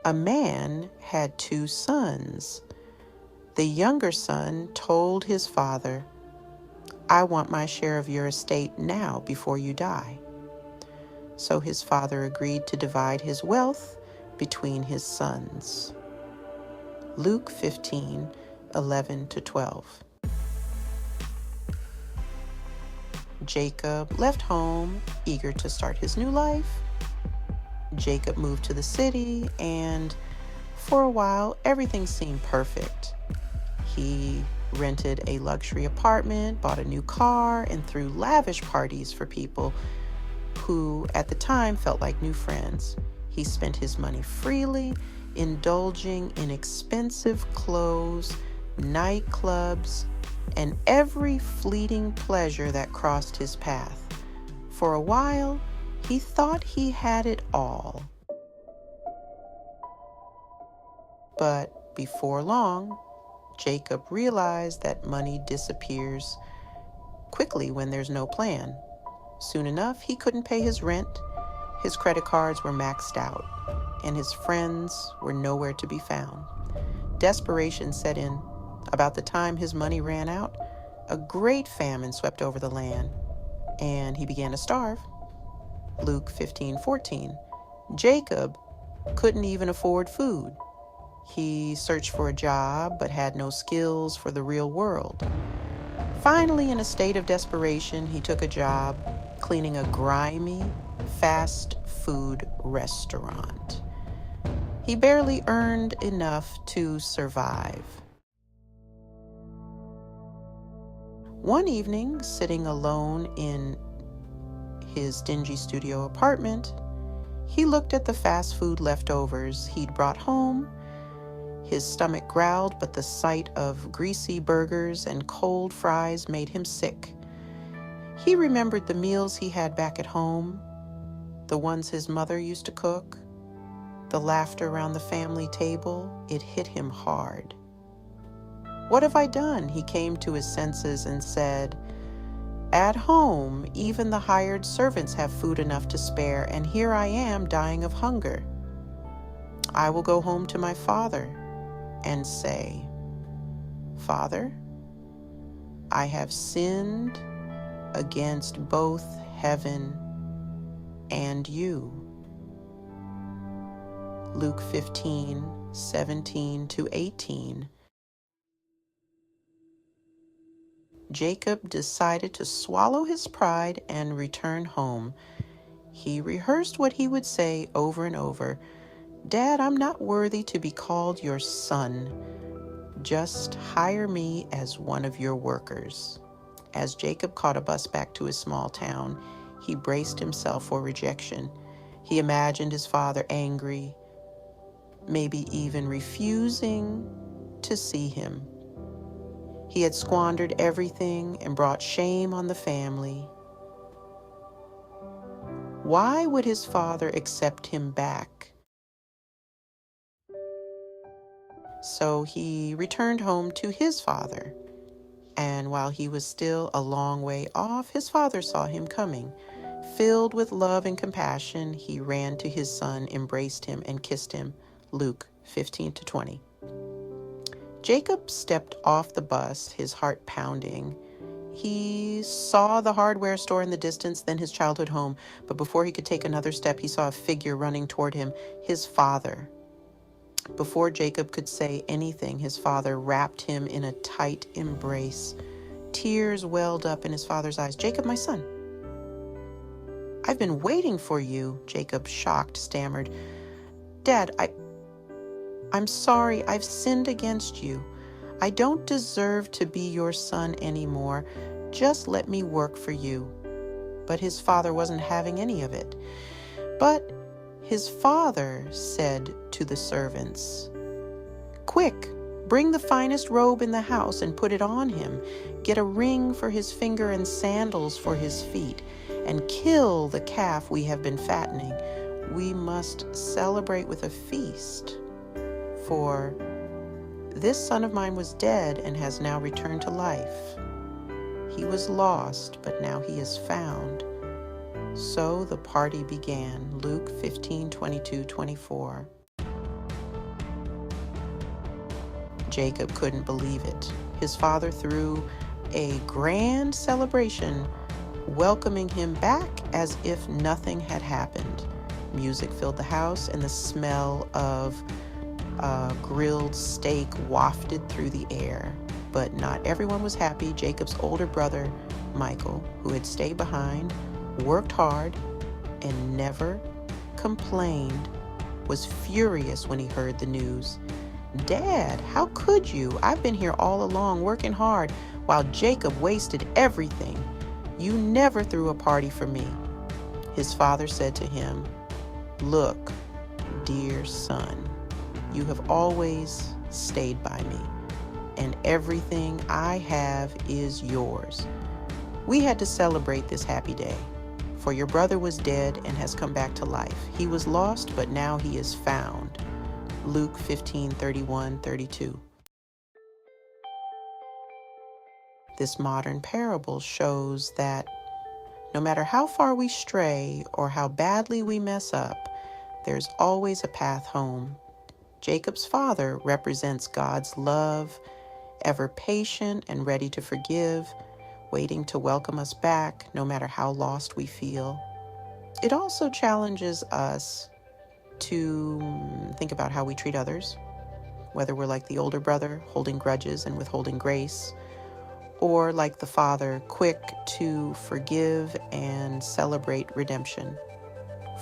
A man had 2 sons. The younger son told his father, "I want my share of your estate now before you die." So his father agreed to divide his wealth between his sons. Luke 15:11-12. Jacob left home, eager to start his new life. Jacob moved to the city, and for a while, everything seemed perfect. He rented a luxury apartment, bought a new car, and threw lavish parties for people who, at the time, felt like new friends. He spent his money freely, indulging in expensive clothes, nightclubs, and every fleeting pleasure that crossed his path. For a while, he thought he had it all. But before long, Jacob realized that money disappears quickly when there's no plan. Soon enough, he couldn't pay his rent, his credit cards were maxed out, and his friends were nowhere to be found. Desperation set in. About the time his money ran out, a great famine swept over the land, and he began to starve. Luke 15:14. Jacob couldn't even afford food. He searched for a job but had no skills for the real world. Finally, in a state of desperation, he took a job cleaning a grimy, fast food restaurant. He barely earned enough to survive. One evening, sitting alone in his dingy studio apartment, he looked at the fast food leftovers he'd brought home. His stomach growled, but the sight of greasy burgers and cold fries made him sick. He remembered the meals he had back at home, the ones his mother used to cook, the laughter around the family table. It hit him hard. "What have I done?" He came to his senses and said, "At home, even the hired servants have food enough to spare, and here I am dying of hunger. I will go home to my father and say, 'Father, I have sinned against both heaven and you.'" Luke 15:17-18. Jacob decided to swallow his pride and return home. He rehearsed what he would say over and over. "Dad, I'm not worthy to be called your son. Just hire me as one of your workers." As Jacob caught a bus back to his small town, he braced himself for rejection. He imagined his father angry, maybe even refusing to see him. He had squandered everything and brought shame on the family. Why would his father accept him back? So he returned home to his father. And while he was still a long way off, his father saw him coming. Filled with love and compassion, he ran to his son, embraced him, and kissed him. Luke 15-20. Jacob stepped off the bus, his heart pounding. He saw the hardware store in the distance, then his childhood home. But before he could take another step, he saw a figure running toward him, his father. Before Jacob could say anything, his father wrapped him in a tight embrace. Tears welled up in his father's eyes. "Jacob, my son, I've been waiting for you," Jacob, shocked, stammered. "Dad, I'm sorry. I've sinned against you. I don't deserve to be your son anymore. Just let me work for you." But his father wasn't having any of it. But his father said to the servants, "Quick, bring the finest robe in the house and put it on him. Get a ring for his finger and sandals for his feet, and kill the calf we have been fattening. We must celebrate with a feast. For this son of mine was dead and has now returned to life. He was lost, but now he is found." So the party began. Luke 15:22-24. Jacob couldn't believe it. His father threw a grand celebration, welcoming him back as if nothing had happened. Music filled the house, and the smell of grilled steak wafted through the air. But not everyone was happy. Jacob's older brother, Michael, who had stayed behind, worked hard, and never complained, was furious when he heard the news. "Dad, how could you? I've been here all along working hard while Jacob wasted everything. You never threw a party for me." His father said to him, "Look, dear son, you have always stayed by me, and everything I have is yours. We had to celebrate this happy day, for your brother was dead and has come back to life. He was lost, but now he is found." Luke 15:31-32. This modern parable shows that no matter how far we stray or how badly we mess up, there's always a path home. Jacob's father represents God's love, ever patient and ready to forgive, waiting to welcome us back no matter how lost we feel. It also challenges us to think about how we treat others, whether we're like the older brother, holding grudges and withholding grace, or like the father, quick to forgive and celebrate redemption.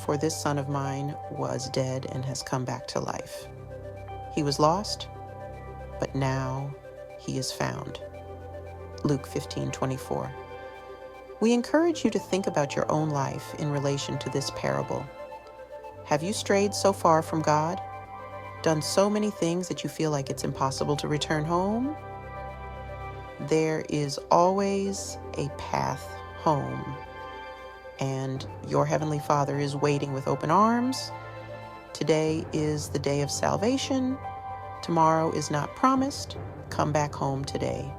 For this son of mine was dead and has come back to life. He was lost, but now he is found. Luke 15:24. We encourage you to think about your own life in relation to this parable. Have you strayed so far from God? Done so many things that you feel like it's impossible to return home? There is always a path home, and your Heavenly Father is waiting with open arms. Today is the day of salvation. Tomorrow is not promised. Come back home today.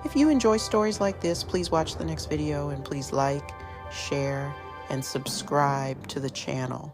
If you enjoy stories like this, please watch the next video, and please like, share, and subscribe to the channel.